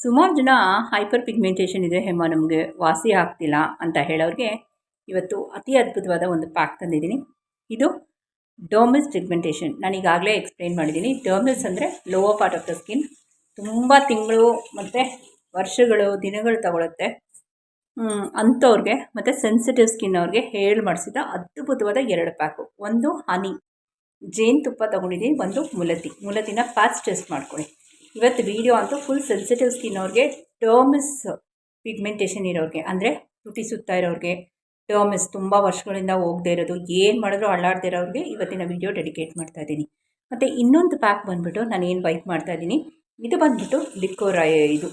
ಸುಮಾರು ಜನ hyper pigmentation ಇದೆ ಹೇಮ ನಮಗೆ ವಾಸಿ ಆಗ್ತಿಲ್ಲ ಅಂತ ಹೇಳೋರಿಗೆ ಇವತ್ತು ಅತಿ ಅದ್ಭುತವಾದ ಒಂದು ಪ್ಯಾಕ್ ತಂದಿದ್ದೀನಿ. ಇದು ಡರ್ಮಿಸ್ ಪಿಗ್ಮೆಂಟೇಷನ್. ನಾನು ಈಗಾಗಲೇ ಎಕ್ಸ್ಪ್ಲೈನ್ ಮಾಡಿದ್ದೀನಿ. ಡರ್ಮಿಸ್ ಅಂದರೆ lower part of the skin. ತುಂಬ ತಿಂಗಳು ಮತ್ತು ವರ್ಷಗಳು ದಿನಗಳು ತಗೊಳುತ್ತೆ ಅಂಥವ್ರಿಗೆ ಮತ್ತು ಸೆನ್ಸಿಟಿವ್ ಸ್ಕಿನ್ ಅವ್ರಿಗೆ ಹೇಳಿ ಮಾಡಿಸಿದ ಅದ್ಭುತವಾದ 2 ಪ್ಯಾಕು. ಒಂದು ಹನಿ ಜೇನುತುಪ್ಪ ತೊಗೊಂಡಿದ್ದೀನಿ, ಒಂದು ಮುಲತಿನ ಪ್ಯಾಚ್ ಟೆಸ್ಟ್ ಮಾಡ್ಕೊಳ್ಳಿ. ಇವತ್ತು ವಿಡಿಯೋ ಅಂತೂ ಫುಲ್ ಸೆನ್ಸಿಟಿವ್ ಸ್ಕಿನ್ ಅವ್ರಿಗೆ, ಡರ್ಮಿಸ್ ಪಿಗ್ಮೆಂಟೇಷನ್ ಇರೋರಿಗೆ, ಅಂದರೆ ತುಟಿ ಸುತ್ತ ಇರೋರಿಗೆ, ಡರ್ಮಿಸ್ ತುಂಬ ವರ್ಷಗಳಿಂದ ಹೋಗದೆ ಇರೋದು, ಏನು ಮಾಡಿದ್ರು ಅಳ್ಳಾಡದೇ ಇರೋರಿಗೆ ಇವತ್ತಿನ ವಿಡಿಯೋ ಡೆಡಿಕೇಟ್ ಮಾಡ್ತಾ ಇದ್ದೀನಿ. ಮತ್ತು ಇನ್ನೊಂದು ಪ್ಯಾಕ್ ಬಂದುಬಿಟ್ಟು ನಾನು ಏನು ಬೈಕ್ ಮಾಡ್ತಾಯಿದ್ದೀನಿ, ಇದು ಬಂದುಬಿಟ್ಟು ಇದು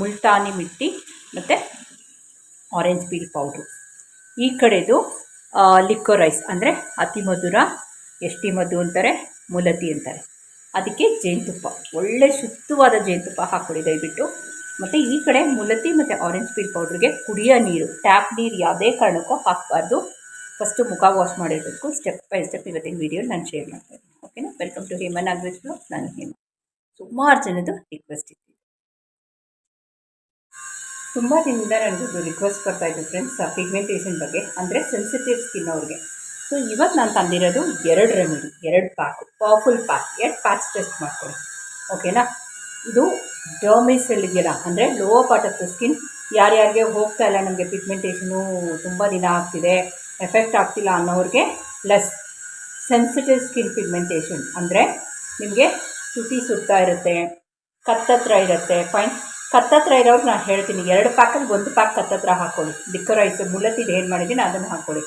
ಮುಲ್ತಾನಿ ಮಿಟ್ಟಿ ಮತ್ತು ಆರೆಂಜ್ ಪೀಲ್ ಪೌಡ್ರು. ಈ ಕಡೆದು ಲಿಕ್ಕೋರೈಸ್ ಅಂದರೆ ಅತಿ ಮಧುರ, ಎಷ್ಟಿ ಮಧು ಅಂತಾರೆ, ಮುಲತಿ ಅಂತಾರೆ. ಅದಕ್ಕೆ ಜೇನುತುಪ್ಪ, ಒಳ್ಳೆ ಶುದ್ಧವಾದ ಜೇನುತುಪ್ಪ ಹಾಕ್ಕೊಳ್ಳಿ ದಯವಿಟ್ಟು. ಮತ್ತು ಈ ಕಡೆ ಮುಲತಿ ಮತ್ತು ಆರೆಂಜ್ ಪೀಲ್ ಪೌಡ್ರಿಗೆ ಕುಡಿಯೋ ನೀರು, ಟ್ಯಾಪ್ ನೀರು ಯಾವುದೇ ಕಾರಣಕ್ಕೂ ಹಾಕಬಾರ್ದು. ಫಸ್ಟು ಮುಖ ವಾಶ್ ಮಾಡಿರಬೇಕು. ಸ್ಟೆಪ್ ಬೈ ಸ್ಟೆಪ್ ಇವತ್ತಿನ ವೀಡಿಯೋ ನಾನು ಶೇರ್ ಮಾಡ್ತಾಯಿದ್ದೀನಿ. ಓಕೆನಾ? Welcome to Heman Nagaraj blog. ನಾನು ಹೇಮ. ಸುಮಾರು ಜನದ್ದು ರಿಕ್ವೆಸ್ಟ್ ಇತ್ತು. ತುಂಬ ದಿನದಿಂದ ನನಗೆ ರಿಕ್ವೆಸ್ಟ್ ಬರ್ತಾಯಿದ್ದು ಫ್ರೆಂಡ್ಸ್, ಪಿಗ್ಮೆಂಟೇಷನ್ ಬಗ್ಗೆ, ಅಂದರೆ ಸೆನ್ಸಿಟಿವ್ ಸ್ಕಿನ್ ಅವ್ರಿಗೆ. ಸೊ ಇವತ್ತು ನಾನು ತಂದಿರೋದು 2 remedy, 2 pack, powerful pack. 2 patch test ಮಾಡ್ಕೊಳ್ಳಿ. ಓಕೆನಾ? ಇದು ಡರ್ಮಿಸಲ್ಲಿದೆಯಲ್ಲ, ಅಂದರೆ lower part of the skin, ಯಾರ್ಯಾರಿಗೆ ಹೋಗ್ತಾ ಇಲ್ಲ, ನಮಗೆ ಪಿಗ್ಮೆಂಟೇಷನು ತುಂಬ ದಿನ ಆಗ್ತಿದೆ, ಎಫೆಕ್ಟ್ ಆಗ್ತಿಲ್ಲ ಅನ್ನೋರಿಗೆ, ಪ್ಲಸ್ ಸೆನ್ಸಿಟಿವ್ ಸ್ಕಿನ್ ಪಿಗ್ಮೆಂಟೇಷನ್ ಅಂದರೆ ನಿಮಗೆ ತುಟಿ ಸುತ್ತಾ ಇರುತ್ತೆ, ಕತ್ತತ್ರ ಇರುತ್ತೆ. ಫೈನ್, ಕತ್ತತ್ರ ಇರೋರು ನಾನು ಹೇಳ್ತೀನಿ, 2 ಪ್ಯಾಕಲ್ಲಿ 1 ಪ್ಯಾಕ್ ಕತ್ತತ್ರ ಹಾಕ್ಕೊಳ್ಳಿ. ಲಿಕ್ಕೋರೈಸ್ ಮುಲತಿದು ಏನು ಮಾಡಿದ್ದೀನಿ ಅದನ್ನು ಹಾಕ್ಕೊಳ್ಳಿ.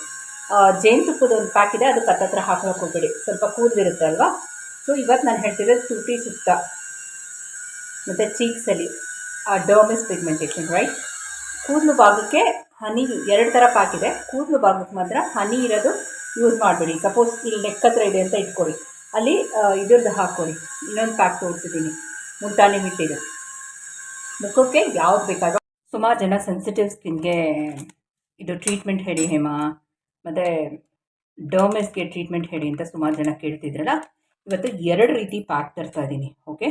ಜೇನುತುಪ್ಪದ ಒಂದು ಪ್ಯಾಕ್ ಇದೆ, ಅದು ಕತ್ತತ್ರ ಹಾಕೋಕ್ಕೆ ಹೋಗಬೇಡಿ, ಸ್ವಲ್ಪ ಕೂದಲಿರುತ್ತೆ ಅಲ್ವಾ. ಸೊ ಇವತ್ತು ನಾನು ಹೇಳ್ತಿರೋದು ತುಟಿ ಸುತ್ತ ಮತ್ತು ಚೀಕ್ಸಲ್ಲಿ ಡರ್ಮಿಸ್ ಪಿಗ್ಮೆಂಟೇಷನ್, ರೈಟ್. ಕೂದಲು ಭಾಗಕ್ಕೆ ಹನಿ 2 ಥರ ಪ್ಯಾಕ್ ಇದೆ. ಕೂದಲು ಭಾಗಕ್ಕೆ ಮಾತ್ರ ಹನಿ ಇರೋದು ಯೂಸ್ ಮಾಡಬೇಡಿ. ಸಪೋಸ್ ಇಲ್ಲಿ ನೆಕ್ ಹತ್ರ ಇದೆ ಅಂತ ಇಟ್ಕೊಳ್ಳಿ, ಅಲ್ಲಿ ಇದ್ರದ್ದು ಹಾಕ್ಕೊಳ್ಳಿ. ಇನ್ನೊಂದು ಪ್ಯಾಕ್ ತೋರಿಸಿದ್ದೀನಿ, ಮುಲ್ತಾನಿ ಮಿಟ್ಟಿದು. ಮುಖಕ್ಕೆ ಯಾವ್ದು ಬೇಕಾದ್ರೂ. ಸುಮಾರು ಜನ ಸೆನ್ಸಿಟಿವ್ ಸ್ಕಿನ್ಗೆ ಇದು ಟ್ರೀಟ್ಮೆಂಟ್ ಹೇಳಿ ಹೇಮ, ಮತ್ತು ಡರ್ಮಿಸ್ಗೆ ಟ್ರೀಟ್ಮೆಂಟ್ ಹೇಳಿ ಅಂತ ಸುಮಾರು ಜನ ಕೇಳ್ತಿದ್ರಲ್ಲ. ಇವತ್ತು 2 ರೀತಿ ಪ್ಯಾಕ್ ತರ್ತಾ ಇದ್ದೀನಿ. ಓಕೆ,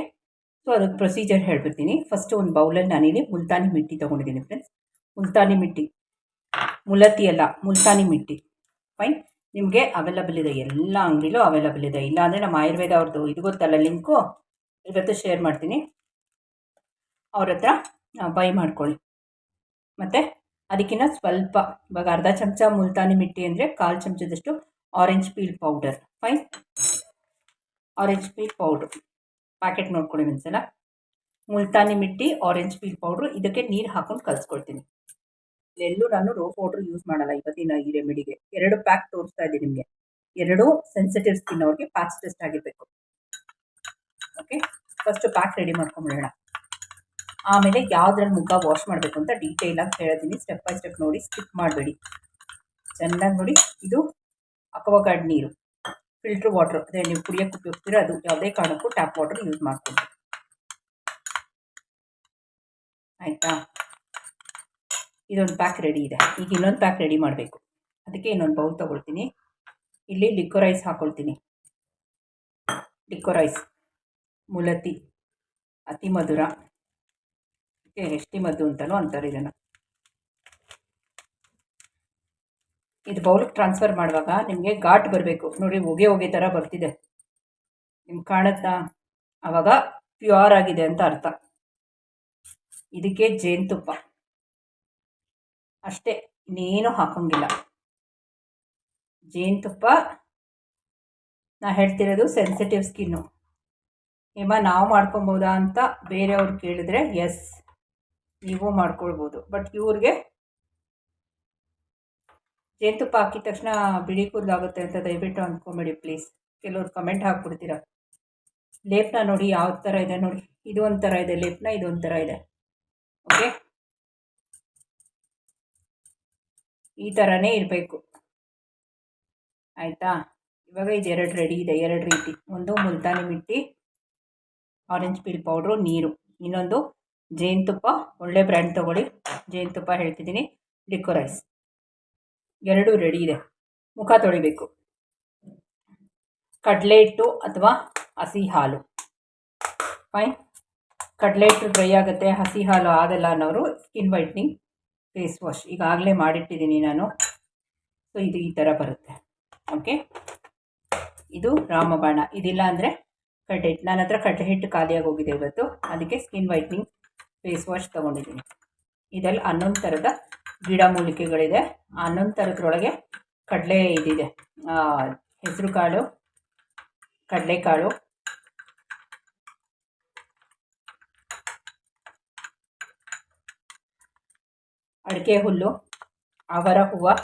ಸೊ ಅದಕ್ಕೆ ಪ್ರೊಸೀಜರ್ ಹೇಳ್ಬಿಡ್ತೀನಿ. ಫಸ್ಟು ಒಂದು ಬೌಲಲ್ಲಿ ನಾನಿಲ್ಲಿ ಮುಲ್ತಾನಿ ಮಿಟ್ಟಿ ತೊಗೊಂಡಿದ್ದೀನಿ ಫ್ರೆಂಡ್ಸ್. ಮುಲ್ತಾನಿ ಮಿಟ್ಟಿ, ಮುಲತಿ ಅಲ್ಲ, ಮುಲ್ತಾನಿ ಮಿಟ್ಟಿ. ಫೈನ್, ನಿಮಗೆ ಅವೈಲಬಲ್ ಇದೆ, ಎಲ್ಲ ಅಂಗಡಿಲೂ ಅವೈಲಬಲ್ ಇದೆ. ಇಲ್ಲಾಂದರೆ ನಮ್ಮ ಆಯುರ್ವೇದ ಅವ್ರದ್ದು ಇದು ಗೊತ್ತಲ್ಲ ಲಿಂಕು, ಇವತ್ತು ಶೇರ್ ಮಾಡ್ತೀನಿ, ಅವ್ರ ಹತ್ರ ಬೈ ಮಾಡ್ಕೊಳ್ಳಿ. ಮತ್ತು ಅದಕ್ಕಿಂತ ಸ್ವಲ್ಪ, ಇವಾಗ ಅರ್ಧ ಚಮಚ ಮುಲ್ತಾನಿ ಮಿಟ್ಟಿ ಅಂದರೆ 1/4 ಚಮಚದಷ್ಟು orange peel powder. Fine, orange peel powder packet ನೋಡ್ಕೊಳ್ಳಿ ಒಂದ್ಸಲ. ಮುಲ್ತಾನಿ ಮಿಟ್ಟಿ, ಆರೆಂಜ್ ಪೀಲ್ ಪೌಡ್ರು, ಇದಕ್ಕೆ ನೀರು ಹಾಕೊಂಡು ಕಲಿಸ್ಕೊಳ್ತೀನಿ. ಎಲ್ಲೂ ನಾನು ರೋ ಪೌಡ್ರು ಯೂಸ್ ಮಾಡಲ್ಲ ಇವತ್ತಿನ ಈ ರೆಮಿಡಿಗೆ. 2 ಪ್ಯಾಕ್ ತೋರಿಸ್ತಾ ಇದ್ದೀನಿ ನಿಮಗೆ. 2 ಸೆನ್ಸಿಟಿವ್ ಸ್ಕಿನ್ ಅವ್ರಿಗೆ ಪ್ಯಾಚ್ ಟೆಸ್ಟ್ ಆಗಿರಬೇಕು. ಓಕೆ, ಫಸ್ಟು ಪ್ಯಾಕ್ ರೆಡಿ ಮಾಡ್ಕೊಂಬಿಡೋಣ. ಆಮೇಲೆ ಯಾವುದ್ರಲ್ಲಿ ಮುಖ ವಾಶ್ ಮಾಡಬೇಕು ಅಂತ ಡೀಟೇಲಾಗಿ ಹೇಳ್ತೀನಿ. ಸ್ಟೆಪ್ ಬೈ ಸ್ಟೆಪ್ ನೋಡಿ, ಸ್ಕಿಪ್ ಮಾಡಬೇಡಿ. ಚೆನ್ನಾಗಿ ನೋಡಿ. ಇದು ಅಕ್ವಾಗಾರ್ಡ್ ನೀರು, ಫಿಲ್ಟ್ರ್ ವಾಟ್ರ್, ಅದೇ ನೀವು ಕುಡಿಯೋಕ್ಕೆ ಉಪಯೋಗಿಸ್ತೀರ ಅದು. ಯಾವುದೇ ಕಾರಣಕ್ಕೂ ಟ್ಯಾಪ್ ವಾಟರ್ ಯೂಸ್ ಮಾಡ್ಕೊಂಡು, ಆಯಿತಾ? ಇದೊಂದು ಪ್ಯಾಕ್ ರೆಡಿ ಇದೆ. ಈಗ ಇನ್ನೊಂದು ಪ್ಯಾಕ್ ರೆಡಿ ಮಾಡಬೇಕು. ಅದಕ್ಕೆ ಇನ್ನೊಂದು ಬೌಲ್ ತೊಗೊಳ್ತೀನಿ. ಇಲ್ಲಿ ಲಿಕ್ಕೋರೈಸ್ ಹಾಕ್ಕೊಳ್ತೀನಿ. ಲಿಕ್ಕೋರೈಸ್, ಮುಲತಿ, ಅತಿ ಮಧುರ, ಎಷ್ಟಿ ಮದ್ದು ಅಂತಲೂ ಅಂತಾರೆ ಇದನ್ನು. ಇದು ಬೌಲ್ಗೆ ಟ್ರಾನ್ಸ್ಫರ್ ಮಾಡುವಾಗ ನಿಮಗೆ ಘಾಟ್ ಬರಬೇಕು ನೋಡಿ, ಹೊಗೆ ಥರ ಬರ್ತಿದೆ, ನಿಮ್ಗೆ ಕಾಣುತ್ತಾ? ಆವಾಗ ಪ್ಯೂರ್ ಆಗಿದೆ ಅಂತ ಅರ್ಥ. ಇದಕ್ಕೆ ಜೇನುತುಪ್ಪ ಅಷ್ಟೇ, ಇನ್ನೇನು ಹಾಕೋಂಗಿಲ್ಲ. ಜೇನುತುಪ್ಪ. ನಾ ಹೇಳ್ತಿರೋದು ಸೆನ್ಸಿಟಿವ್ ಸ್ಕಿನ್ನು. ಹೇಮ ನಾವು ಮಾಡ್ಕೊಬೋದಾ ಅಂತ ಬೇರೆಯವ್ರು ಕೇಳಿದ್ರೆ ಎಸ್, ನೀವು ಮಾಡ್ಕೊಳ್ಬೋದು. ಬಟ್ ಇವ್ರಿಗೆ ಜೇನುತುಪ್ಪ ಹಾಕಿದ ತಕ್ಷಣ ಬಿಳಿ ಕೂದಲಾಗುತ್ತೆ ಅಂತ ದಯವಿಟ್ಟು ಅಂದ್ಕೊಂಬೇಡಿ ಪ್ಲೀಸ್. ಕೆಲವ್ರು ಕಮೆಂಟ್ ಹಾಕ್ಬಿಡ್ತೀರ. ಲೇಪನ ನೋಡಿ ಯಾವ ಥರ ಇದೆ ನೋಡಿ, ಇದು ಒಂಥರ ಇದೆ ಲೇಪನ, ಇದು ಒಂಥರ ಇದೆ. ಓಕೆ, ಈ ಥರನೇ ಇರಬೇಕು, ಆಯಿತಾ? ಇವಾಗ ಇದು 2 ರೆಡಿ ಇದೆ, 2 ರೀತಿ. ಒಂದು ಮುಲ್ತಾನಿ ಮಿಟ್ಟಿ, ಆರೆಂಜ್ ಪೀಲ್ ಪೌಡ್ರು, ನೀರು. ಇನ್ನೊಂದು ಜೇನುತುಪ್ಪ, ಒಳ್ಳೆ ಬ್ರ್ಯಾಂಡ್ ತೊಗೊಳ್ಳಿ, ಜೇನುತುಪ್ಪ ಹೇಳ್ತಿದ್ದೀನಿ. ಲಿಕ್ಕೋರೈಸ್, 2 ರೆಡಿ ಇದೆ. ಮುಖ ತೊಳಿಬೇಕು. ಕಡಲೆ ಹಿಟ್ಟು ಅಥವಾ ಹಸಿ ಹಾಲು. ಫೈನ್, ಕಡಲೆ ಹಿಟ್ಟು ಡ್ರೈ ಆಗುತ್ತೆ, ಹಸಿ ಹಾಲು ಆಗಲ್ಲ ಅನ್ನೋರು ಸ್ಕಿನ್ ವೈಟ್ನಿಂಗ್ ಫೇಸ್ ವಾಶ್ ಈಗಾಗಲೇ ಮಾಡಿಟ್ಟಿದ್ದೀನಿ ನಾನು. ಸೊ ಇದು ಈ ಥರ ಬರುತ್ತೆ. ಓಕೆ, ಇದು ರಾಮಬಾಣ. ಇದಿಲ್ಲ ಅಂದರೆ ಕಡಲೆ ಹಿಟ್ಟು. ನನ್ನ ಹತ್ರ ಕಡಲೆ ಹಿಟ್ಟು ಖಾಲಿಯಾಗಿ ಹೋಗಿದೆ ಇವತ್ತು, ಅದಕ್ಕೆ ಸ್ಕಿನ್ ವೈಟ್ನಿಂಗ್ ಫೇಸ್ ವಾಶ್ ತೊಗೊಂಡಿದ್ದೀನಿ. ಇದರಲ್ಲಿ 11 ಥರದ ಗಿಡಮೂಲಿಕೆಗಳಿದೆ. 11 ಥರದ್ರೊಳಗೆ ಕಡಲೆ ಇದಿದೆ, ಹೆಸರು ಕಾಳು, ಕಡಲೆಕಾಳು, ಅಡಿಕೆ ಹುಲ್ಲು, ಅವರ ಹೂವು.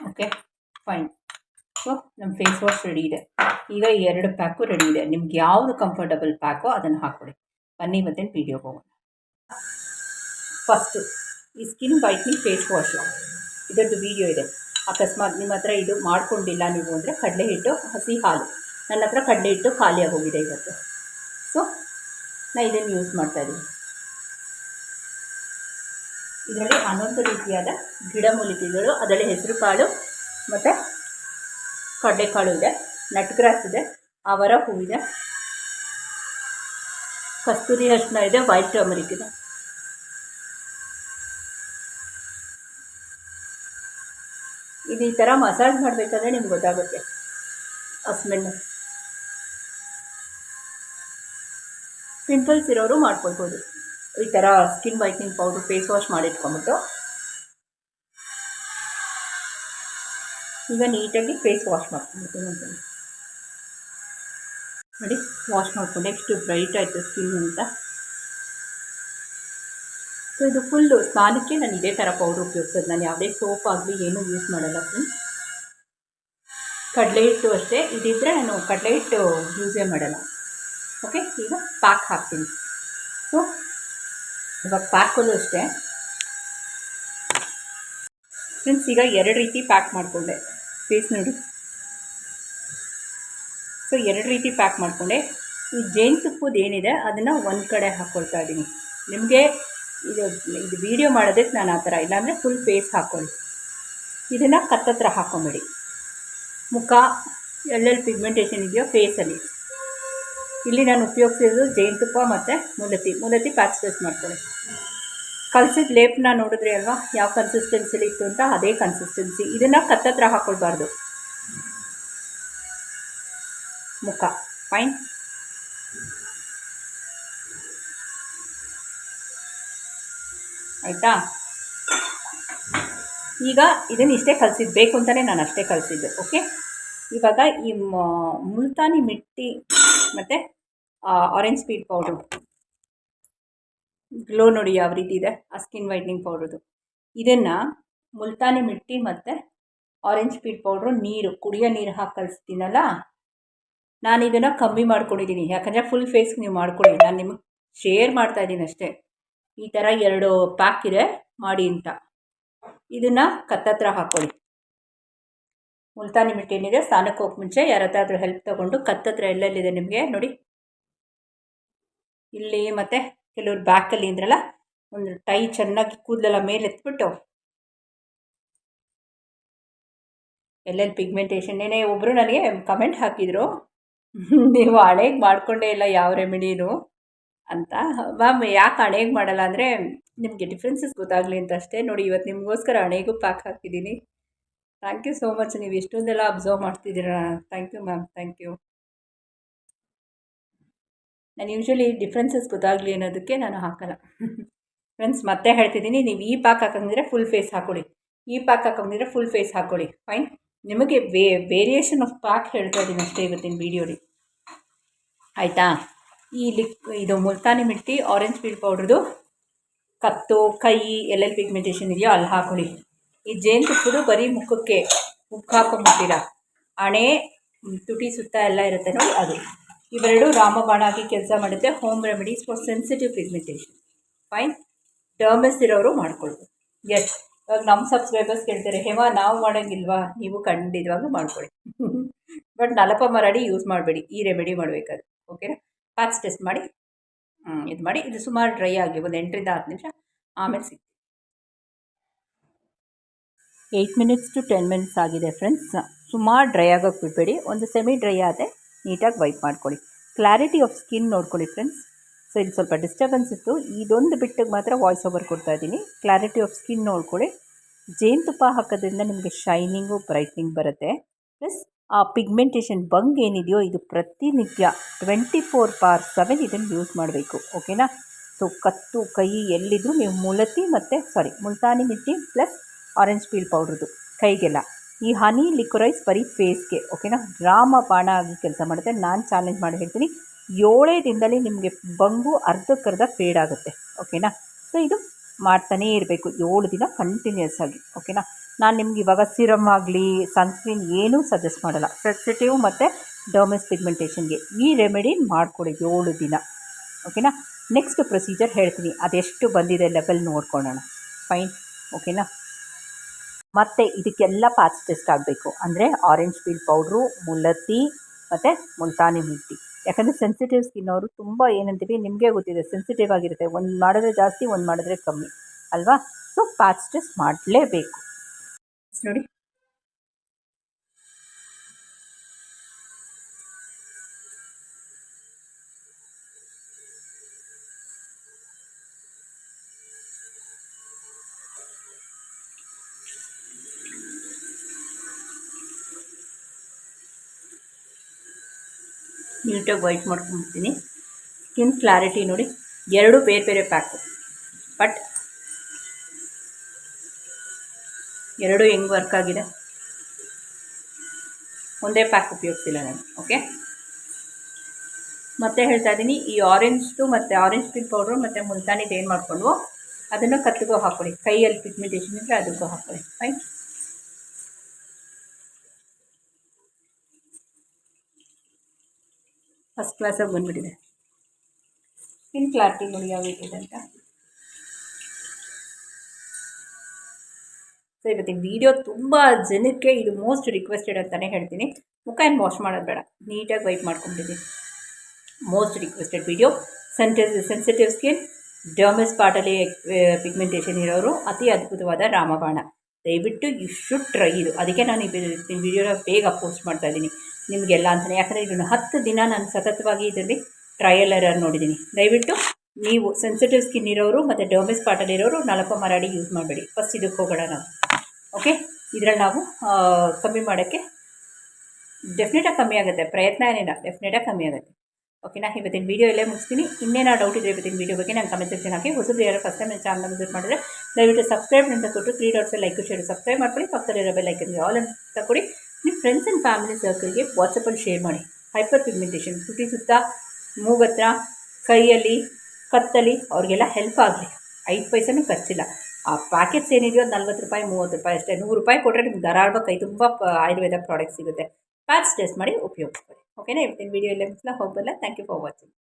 Okay fine. ಸೊ ನಮ್ಮ ಫೇಸ್ ವಾಶ್ ರೆಡಿ ಇದೆ. ಈಗ 2 ಪ್ಯಾಕು ರೆಡಿ ಇದೆ. ನಿಮ್ಗೆ ಯಾವುದು ಕಂಫರ್ಟಬಲ್ ಪ್ಯಾಕೋ ಅದನ್ನು ಹಾಕ್ಕೊಡಿ. ಬನ್ನಿ ಇವತ್ತಿನ ವೀಡಿಯೋಗೆ ಹೋಗೋಣ. ಫಸ್ಟು ಈ ಸ್ಕಿನ್ ವೈಟ್ನಿಂಗ್ ಫೇಸ್ ವಾಶು, ಇದರದ್ದು ವೀಡಿಯೋ ಇದೆ. ಅಕಸ್ಮಾತ್ ನಿಮ್ಮ ಹತ್ರ ಇದು ಮಾಡ್ಕೊಂಡಿಲ್ಲ ನೀವು ಅಂದರೆ ಕಡಲೆ ಹಿಟ್ಟು, ಹಸಿ ಹಾಲು. ನನ್ನ ಹತ್ರ ಕಡಲೆ ಹಿಟ್ಟು ಖಾಲಿಯಾಗಿ ಹೋಗಿದೆ ಇವತ್ತು. ಸೊ ನಾನು ಇದನ್ನು ಯೂಸ್ ಮಾಡ್ತಾಯಿದ್ದೀನಿ. ಇದರಲ್ಲಿ 11 ರೀತಿಯಾದ ಗಿಡಮೂಲಿಕೆಗಳು, ಅದರಲ್ಲಿ ಹೆಸರು ಕಾಳು ಮತ್ತು ಕಡಲೆಕಾಳು ಇದೆ, ನಟ್ ಗ್ರಾಸ್ ಇದೆ, ಅವರ ಹೂವಿದೆ, ಕಸ್ತೂರಿ ಅರಿಶಿನ ಇದೆ, ವೈಟ್ ಟರ್ಮರಿಕ್ ಇದೆ. ಇದು ಈ ಥರ ಮಸಾಜ್ ಮಾಡಬೇಕಾದ್ರೆ ನಿಮ್ಗೆ ಗೊತ್ತಾಗುತ್ತೆ ಆ ಸ್ಮೆಲ್ಲು. ಪಿಂಪಲ್ಸ್ ಇರೋರು ಮಾಡ್ಕೊಳ್ಬೋದು. ಈ ಥರ skin whitening powder face wash ಮಾಡಿಟ್ಕೊಂಬಿಟ್ಟು ಈಗ ನೀಟಾಗಿ ಫೇಸ್ ವಾಶ್ ಮಾಡ್ಕೊಂಡ್ಬಿಟ್ಟು ನೋಡಿ, ವಾಶ್ ಮಾಡಿಕೊಂಡು ಎಷ್ಟು ಬ್ರೈಟ್ ಆಯಿತು ಸ್ಕಿನ್ ಅಂತ. ಸೊ ಇದು ಫುಲ್ಲು ಸ್ನಾನಕ್ಕೆ ನಾನು ಇದೇ ಥರ ಪೌಡ್ರ್ ಉಪಯೋಗಿಸೋದು. ನಾನು ಯಾವುದೇ ಸೋಪ್ ಆಗಲಿ ಏನೂ ಯೂಸ್ ಮಾಡಲ್ಲ ಫ್ರೆಂಡ್ಸ್. ಕಡಲೆ ಹಿಟ್ಟು ಅಷ್ಟೇ, ಇದಿದ್ದರೆ ನಾನು ಕಡಲೆ ಹಿಟ್ಟು ಯೂಸೇ ಮಾಡಲ್ಲ. ಓಕೆ, ಈಗ ಪ್ಯಾಕ್ ಹಾಕ್ತೀನಿ. ಸೊ ಇವಾಗ ಪ್ಯಾಕಲ್ಲೂ ಅಷ್ಟೇ ಫ್ರೆಂಡ್ಸ್, ಈಗ 2 ರೀತಿ ಪ್ಯಾಕ್ ಮಾಡಿಕೊಂಡೆ ಫೇಸ್ ನೋಡಿ. ಸೊ 2 ರೀತಿ ಪ್ಯಾಕ್ ಮಾಡಿಕೊಂಡೆ. ಈ ಜೇನುತುಪ್ಪದ ಏನಿದೆ ಅದನ್ನು ಒಂದು ಕಡೆ ಹಾಕ್ಕೊಳ್ತಾ ಇದ್ದೀನಿ. ನಿಮಗೆ ಇದು ವೀಡಿಯೋ ಮಾಡೋದಕ್ಕೆ ನಾನು ಆ ಥರ, ಇಲ್ಲಾಂದರೆ ಫುಲ್ ಫೇಸ್ ಹಾಕ್ಕೊಳ್ಳಿ. ಇದನ್ನು ಕತ್ತತ್ರ ಹಾಕ್ಕೊಂಬೇಡಿ. ಮುಖ ಎಲ್ಲೆಲ್ಲಿ ಪಿಗ್ಮೆಂಟೇಷನ್ ಇದೆಯೋ ಫೇಸಲ್ಲಿ. ಇಲ್ಲಿ ನಾನು ಉಪಯೋಗಿಸಿದ್ದು ಜೇನುತುಪ್ಪ ಮತ್ತು ಮೂಲತಿ ಪ್ಯಾಚ್ ಟೆಸ್ಟ್ ಮಾಡ್ಕೊಳ್ಳಿ. ಕಲಸಿದ ಲೇಪನ ನೋಡಿದ್ರಿ ಅಲ್ವಾ ಯಾವ ಕನ್ಸಿಸ್ಟೆನ್ಸಿಲಿ ಇತ್ತು ಅಂತ, ಅದೇ ಕನ್ಸಿಸ್ಟೆನ್ಸಿ. ಇದನ್ನು ಕತ್ತತ್ರ ಹಾಕ್ಕೊಳ್ಬಾರ್ದು. ಮುಖ ಫೈನ್. ಆಯಿತಾ? ಈಗ ಇದನ್ನು ಇಷ್ಟೇ ಕಲಸಿದ್ದು, ಬೇಕು ಅಂತಲೇ ನಾನು ಅಷ್ಟೇ ಕಲಸಿದ್ದು. ಓಕೆ, ಇವಾಗ ಈ ಮುಲ್ತಾನಿ ಮಿಟ್ಟಿ ಮತ್ತು ಆರೆಂಜ್ ಪೀಲ್ ಪೌಡ್ರು, ಗ್ಲೋ ನೋಡಿ ಯಾವ ರೀತಿ ಇದೆ ಆ ಸ್ಕಿನ್ ವೈಟ್ನಿಂಗ್ ಪೌಡ್ರದು. ಇದನ್ನು ಮುಲ್ತಾನಿ ಮಿಟ್ಟಿ ಮತ್ತು ಆರೆಂಜ್ ಪೀಲ್ ಪೌಡ್ರು ಕುಡಿಯೋ ನೀರು ಹಾಕಿ ಕಲಿಸ್ತೀನಲ್ಲ, ನಾನು ಇದನ್ನು ಕಮ್ಮಿ ಮಾಡ್ಕೊಂಡಿದ್ದೀನಿ. ಯಾಕಂದರೆ ಫುಲ್ ಫೇಸ್ಗೆ ನೀವು ಮಾಡ್ಕೊಳ್ಳಿ, ನಾನು ನಿಮಗೆ ಶೇರ್ ಮಾಡ್ತಾಯಿದ್ದೀನಿ ಅಷ್ಟೇ. ಈ ಥರ 2 ಪ್ಯಾಕ್ ಇದೆ ಮಾಡಿ ಅಂತ. ಇದನ್ನು ಕತ್ತತ್ರ ಹಾಕ್ಕೊಳ್ಳಿ. ಮುಲ್ತಾನಿ ಮಿಟ್ಟಿ ಏನಿದೆ, ಸ್ನಾನಕ್ಕೆ ಹೋಗಿ ಮುಂಚೆ ಯಾರತ್ತಾದ್ರೂ ಹೆಲ್ಪ್ ತೊಗೊಂಡು ಕತ್ತತ್ರ ಎಲ್ಲೆಲ್ಲಿದೆ ನಿಮಗೆ ನೋಡಿ, ಇಲ್ಲಿ ಮತ್ತು ಕೆಲವ್ರು ಬ್ಯಾಕಲ್ಲಿ ಇದ್ರಲ್ಲ, ಒಂದು ಟೈ ಚೆನ್ನಾಗಿ ಕೂದಲೆಲ್ಲ ಮೇಲೆ ಎತ್ಬಿಟ್ಟು ಎಲ್ಲೆಲ್ಲಿ ಪಿಗ್ಮೆಂಟೇಷನ್. ಏನೇ ಒಬ್ಬರು ನನಗೆ ಕಮೆಂಟ್ ಹಾಕಿದರು, ನೀವು ಹಣೆಗೆ ಮಾಡಿಕೊಂಡೇ ಇಲ್ಲ ಯಾವ ರೆಮಿಡಿನೂ ಅಂತ. ಮ್ಯಾಮ್ ಯಾಕೆ ಹಣೆಗೆ ಮಾಡಲ್ಲ ಅಂದರೆ ನಿಮಗೆ ಡಿಫ್ರೆನ್ಸಸ್ ಗೊತ್ತಾಗಲಿ ಅಂತ ಅಷ್ಟೇ. ನೋಡಿ, ಇವತ್ತು ನಿಮಗೋಸ್ಕರ ಹಣೆಗೂ ಪ್ಯಾಕ್ ಹಾಕಿದ್ದೀನಿ. Thank you so much. ನೀವು ಇಷ್ಟೊಂದೆಲ್ಲ ಅಬ್ಸರ್ವ್ ಮಾಡ್ತಿದ್ದೀರಾ. Thank you ma'am, thank you. ನಾನು ಯೂಶ್ವಲಿ ಡಿಫ್ರೆನ್ಸಸ್ ಗೊತ್ತಾಗಲಿ ಅನ್ನೋದಕ್ಕೆ ನಾನು ಹಾಕಲ್ಲ ಫ್ರೆಂಡ್ಸ್. ಮತ್ತೆ ಹೇಳ್ತಿದ್ದೀನಿ, ನೀವು ಈ ಪ್ಯಾಕ್ ಹಾಕಂಗಿದ್ರೆ ಫುಲ್ ಫೇಸ್ ಹಾಕ್ಕೊಳ್ಳಿ, ಈ ಪ್ಯಾಕ್ ಹಾಕಂಗಿದ್ರೆ ಫುಲ್ ಫೇಸ್ ಹಾಕ್ಕೊಳ್ಳಿ. ಫೈನ್. ನಿಮಗೆ ವೇರಿಯೇಷನ್ ಆಫ್ ಪ್ಯಾಕ್ ಹೇಳ್ತಾ ಇದ್ದೀನಿ ಅಷ್ಟೇ ಇವತ್ತಿನ ವೀಡಿಯೋಲಿ. ಆಯಿತಾ? ಇದು ಮುಲ್ತಾನಿ ಮಿಟ್ಟಿ ಆರೆಂಜ್ ಪೀಲ್ ಪೌಡ್ರದು ಕತ್ತು, ಕೈ ಎಲ್ಲೆಲ್ಲಿ ಪಿಗ್ಮೆಂಟೇಷನ್ ಇದೆಯೋ ಅಲ್ಲಿ ಹಾಕ್ಕೊಳ್ಳಿ. ಈ ಜೇನುತುಪ್ಪದು ಬರೀ ಮುಖಕ್ಕೆ ಉಪ್ಪು ಹಾಕೊಂಬಿಟ್ಟಿರ, ಹಣೆ ತುಟಿ ಸುತ್ತ ಎಲ್ಲ ಇರುತ್ತೆ ನೋಡಿ, ಅದು. ಇವೆರಡು ರಾಮಬಾಣ ಆಗಿ ಕೆಲಸ ಮಾಡುತ್ತೆ. Home remedies for sensitive pigmentation. Fine. ಡರ್ಮಸ್ ಇರೋರು ಮಾಡ್ಕೊಳ್ಬೋದು. ಎಸ್, ಇವಾಗ ನಮ್ಮ ಸಬ್ಸ್ಕ್ರೈಬರ್ಸ್ ಕೇಳ್ತಾರೆ, ಹೇಮಾ ನಾವು ಮಾಡೋಂಗಿಲ್ವಾ? ನೀವು ಖಂಡಿತವಾಗ್ಲೂ ಮಾಡ್ಕೊಳ್ಳಿ ಬಟ್ ನಲಪ ಮರಾಡಿ ಯೂಸ್ ಮಾಡಬೇಡಿ ಈ ರೆಮಿಡಿ ಮಾಡಬೇಕಾದ್ರೆ. ಓಕೆನಾ? ಪ್ಯಾಚ್ ಟೆಸ್ಟ್ ಮಾಡಿ ಇದು ಮಾಡಿ. ಇದು ಸುಮಾರು ಡ್ರೈ ಆಗಿ ಒಂದು 8ರಿಂದ 10 ನಿಮಿಷ ಆಮೇಲೆ ಸಿಗ್ತೀವಿ. 8 ಮಿನಿಟ್ಸ್ ಟು 10 ಮಿನಿಟ್ಸ್ ಆಗಿದೆ ಫ್ರೆಂಡ್ಸ್. ಸುಮಾರು ಡ್ರೈ ಆಗೋಕ್ಕೆ ಬಿಡಬೇಡಿ. ಒಂದು ಸೆಮಿ ಡ್ರೈ ಆದರೆ ನೀಟಾಗಿ ವೈಪ್ ಮಾಡ್ಕೊಳ್ಳಿ. ಕ್ಲಾರಿಟಿ ಆಫ್ ಸ್ಕಿನ್ ನೋಡ್ಕೊಳ್ಳಿ ಫ್ರೆಂಡ್ಸ್. ಸೊ ಇಲ್ಲಿ ಸ್ವಲ್ಪ ಡಿಸ್ಟರ್ಬೆನ್ಸ್ ಇತ್ತು, ಇದೊಂದು ಬಿಟ್ಟಿಗೆ ಮಾತ್ರ ವಾಯ್ಸ್ ಓವರ್ ಕೊಡ್ತಾ ಇದ್ದೀನಿ. ಕ್ಲಾರಿಟಿ ಆಫ್ ಸ್ಕಿನ್ ನೋಡ್ಕೊಳ್ಳಿ. ಜೇನುತುಪ್ಪ ಹಾಕೋದ್ರಿಂದ ನಿಮಗೆ ಶೈನಿಂಗು ಬ್ರೈಟ್ನಿಂಗ್ ಬರುತ್ತೆ. ಪ್ಲಸ್ ಆ ಪಿಗ್ಮೆಂಟೇಷನ್ ಬಂಗ್ ಏನಿದೆಯೋ ಇದು ಪ್ರತಿನಿತ್ಯ 24/7 ಇದನ್ನು ಯೂಸ್ ಮಾಡಬೇಕು. ಓಕೆನಾ. ಸೊ ಕತ್ತು ಕೈ ಎಲ್ಲಿದ್ದರೂ ನೀವು ಮುಲ್ತಾನಿ ಮಿಟ್ಟಿ ಪ್ಲಸ್ ಆರೆಂಜ್ ಪೀಲ್ ಪೌಡ್ರದ್ದು ಕೈಗೆಲ್ಲ. ಈ ಹನಿ ಲಿಕ್ವರೈಸ್ ಬರೀ ಫೇಸ್ಗೆ. ಓಕೆನಾ. ರಾಮಬಾಣ ಆಗಿ ಕೆಲಸ ಮಾಡುತ್ತೆ. ನಾನು ಚಾಲೆಂಜ್ ಮಾಡಿ ಹೇಳ್ತೀನಿ, 7 ದಿನದಲ್ಲಿ ನಿಮಗೆ ಬಂಗು ಅರ್ಧಕ್ಕರ್ಧ ಫೇಡ್ ಆಗುತ್ತೆ. ಓಕೆನಾ. ಸೊ ಇದು ಮಾಡ್ತಾನೇ ಇರಬೇಕು 7 ದಿನ ಕಂಟಿನ್ಯೂಸ್ ಆಗಿ. ಓಕೆನಾ. ನಾನು ನಿಮ್ಗೆ ಇವಾಗ ಸಿರಮ್ ಆಗಲಿ ಸನ್ಸ್ಕ್ರೀನ್ ಏನೂ ಸಜೆಸ್ಟ್ ಮಾಡಲ್ಲ. ಸೆನ್ಸಿಟಿವ್ ಮತ್ತು ಡರ್ಮಸ್ ಪಿಗ್ಮೆಂಟೇಷನ್ಗೆ ಈ ರೆಮಿಡಿ ಮಾಡಿಕೊಡಿ 7 ದಿನ. ಓಕೆನಾ. ನೆಕ್ಸ್ಟ್ ಪ್ರೊಸೀಜರ್ ಹೇಳ್ತೀನಿ, ಅದೆಷ್ಟು ಬಂದಿದೆ ಲೆವೆಲ್ ನೋಡ್ಕೊಳ್ಳೋಣ. ಫೈನ್. ಓಕೆನಾ. ಮತ್ತು ಇದಕ್ಕೆಲ್ಲ ಪ್ಯಾಚ್ ಟೆಸ್ಟ್ ಆಗಬೇಕು. ಅಂದರೆ ಆರೆಂಜ್ ಪೀಲ್ ಪೌಡ್ರು, ಮುಲತ್ತಿ ಮತ್ತು ಮುಲ್ತಾನಿ ಮಿಟ್ಟಿ. ಯಾಕಂದರೆ ಸೆನ್ಸಿಟಿವ್ ಸ್ಕಿನ್ ಅವರು ತುಂಬ ಏನಂತೀವಿ ನಿಮಗೆ ಗೊತ್ತಿದೆ, ಸೆನ್ಸಿಟಿವ್ ಆಗಿರುತ್ತೆ. ಒಂದು ಮಾಡಿದ್ರೆ ಜಾಸ್ತಿ, ಒಂದು ಮಾಡಿದ್ರೆ ಕಮ್ಮಿ ಅಲ್ವಾ. ಸೊ ಪ್ಯಾಚ್ ಟೆಸ್ಟ್ ಮಾಡಲೇಬೇಕು. ನೋಡಿ, ನೀಟಾಗಿ ವೈಟ್ ಮಾಡ್ಕೊಂಡ್ಬಿಡ್ತೀನಿ. ಸ್ಕಿನ್ ಕ್ಲಾರಿಟಿ ನೋಡಿ, 2 ಬೇರೆ ಬೇರೆ ಪ್ಯಾಕು. ಬಟ್ 2 ಹೆಂಗೆ ವರ್ಕ್ ಆಗಿದೆ, ಒಂದೇ ಪ್ಯಾಕ್ ಉಪಯೋಗಿಸಿಲ್ಲ ನಾನು. ಓಕೆ. ಮತ್ತೆ ಹೇಳ್ತಾ ಇದ್ದೀನಿ, ಈ ಆರೆಂಜ್ದು ಮತ್ತು ಆರೆಂಜ್ ಪೀಲ್ ಪೌಡ್ರು ಮತ್ತು ಮುಲ್ತಾನಿದು ಏನು ಮಾಡಿಕೊಂಡು ಅದನ್ನು ಕತ್ತಿಗೂ ಹಾಕ್ಕೊಳ್ಳಿ. ಕೈಯಲ್ಲಿ ಪಿಗ್ಮೆಂಟೇಷನ್ ಇದ್ದರೆ ಅದಕ್ಕೂ ಹಾಕ್ಕೊಳ್ಳಿ. ಫೈನ್. ಫಸ್ಟ್ ಕ್ಲಾಸಾಗಿ ಬಂದುಬಿಟ್ಟಿದೆ. ಸ್ಕಿನ್ ಕ್ಲಾರಿಟಿ ನೋಡಿ ಯಾವ ಇದೆ ಅಂತ. ಸೊ ಇವತ್ತಿನ ವಿಡಿಯೋ ತುಂಬ ಜನಕ್ಕೆ ಇದು ಮೋಸ್ಟ್ ರಿಕ್ವೆಸ್ಟೆಡ್ ಅಂತಲೇ ಹೇಳ್ತೀನಿ. ಮುಖ ಏನು ವಾಶ್ ಮಾಡೋದು ಬೇಡ, ನೀಟಾಗಿ ವೈಟ್ ಮಾಡ್ಕೊಂಡಿದ್ದೀನಿ. Most requested video. Sensitive skin, ಡರ್ಮಸ್ ಪಾರ್ಟಲ್ಲಿ ಪಿಗ್ಮೆಂಟೇಷನ್ ಇರೋರು ಅತಿ ಅದ್ಭುತವಾದ ರಾಮಬಾಣ. ದಯವಿಟ್ಟು ಯು ಶುಡ್ ಟ್ರೈ ಇದು. ಅದಕ್ಕೆ ನಾನು ಈ ವಿಡಿಯೋನ ಬೇಗ ಪೋಸ್ಟ್ ಮಾಡ್ತಾ ಇದ್ದೀನಿ ನಿಮಗೆಲ್ಲ ಅಂತಲೇ. ಯಾಕಂದರೆ ಇದನ್ನು 10 ದಿನ ನಾನು ಸತತವಾಗಿ ಇದರಲ್ಲಿ ಟ್ರಯಲ್ ಎರರ್ ನೋಡಿದ್ದೀನಿ. ದಯವಿಟ್ಟು ನೀವು ಸೆನ್ಸಿಟಿವ್ ಸ್ಕಿನ್ ಇರೋರು ಮತ್ತು ಡರ್ಮಸ್ ಪಾರ್ಟಲ್ಲಿರೋರು 4 ಮರಾಡಿ ಯೂಸ್ ಮಾಡಬೇಡಿ. ಫಸ್ಟ್ ಇದಕ್ಕೆ ಹೋಗೋಣ ನಾವು. ಓಕೆ. ಇದರಲ್ಲಿ ನಾವು ಕಮ್ಮಿ ಮಾಡೋಕ್ಕೆ ಡೆಫಿನೆಟಾಗಿ ಕಮ್ಮಿ ಆಗುತ್ತೆ, ಪ್ರಯತ್ನ ಏನಿಲ್ಲ, ಡೆಫಿನೆಟಾಗಿ ಕಮ್ಮಿ ಆಗುತ್ತೆ. ಓಕೆನಾ. ಇವತ್ತಿನ ವೀಡಿಯೋ ಇಲ್ಲೇ ಮುಗಿಸ್ತೀನಿ. ಇನ್ನೇನೋ ಡೌಟ್ ಇದ್ದರೆ ಇವತ್ತಿನ ವೀಡಿಯೋ ಬಗ್ಗೆ ನಾನು ಕಮೆಂಟ್ ಸೆಕ್ಷನ್ ಹಾಕಿ. ಹೊಸದು ಯಾರು ಫಸ್ಟ್ ಟೈಮ್ ನನ್ನ ಚಾನಲ್ ವಿಸಿಟ್ ಮಾಡಿದ್ರೆ ದಯವಿಟ್ಟು ಸಬ್ಸ್ಕ್ರೈಬ್ ಅಂತ ಕೊಟ್ಟು 3 ಡಾಟ್ಸ್ ಲೈಕ್ ಶೇರ್ ಸಬ್ಸ್ಕ್ರೈಬ್ ಮಾಡ್ಕೊಳ್ಳಿ. ಪಕ್ಕದಲ್ಲಿರೋ ಬೆಲ್ ಐಕನ್ಗೆ ಆಲ್ ಅಂತ ಕೊಡಿ. ನಿಮ್ಮ ಫ್ರೆಂಡ್ಸ್ ಆ್ಯಂಡ್ ಫ್ಯಾಮಿಲಿ ಸರ್ಕಲ್ಗೆ ವಾಟ್ಸಪ್ಪಲ್ಲಿ ಶೇರ್ ಮಾಡಿ. ಹೈಪರ್ ಪಿಗ್ಮೆಂಟೇಷನ್, ತುಟಿ ಸುತ್ತ, ಮೂಗತ್ರ, ಕೈಯಲ್ಲಿ, ಕತ್ತಲ್ಲಿ ಅವ್ರಿಗೆಲ್ಲ ಹೆಲ್ಪ್ ಆಗಲಿ. 5 ಪೈಸೆನೂ ಖರ್ಚಿಲ್ಲ. ಆ ಪ್ಯಾಕೆಟ್ಸ್ ಏನಿದೆಯೋ 40 ರೂಪಾಯಿ 30 ರೂಪಾಯಿ ಅಷ್ಟೇ. 100 ರೂಪಾಯಿ ಕೊಟ್ಟರೆ ನಿಮ್ಗೆ ಧಾರಾಳವಾಗಿ ಕೈ ತುಂಬ ಆಯುರ್ವೇದ ಪ್ರಾಡಕ್ಟ್ ಸಿಗುತ್ತೆ. ಪ್ಯಾಚ್ ಟೆಸ್ಟ್ ಮಾಡಿ ಉಪಯೋಗಿಸ್ಕೊಳ್ಳಿ. ಓಕೆನಾ. ಇವತ್ತಿನ ವೀಡಿಯೋ ಇಲ್ಲೇ ಮುಗಿಸ್ಲಾ ಹೋಗಬಲ್ಲ. Thank you for watching.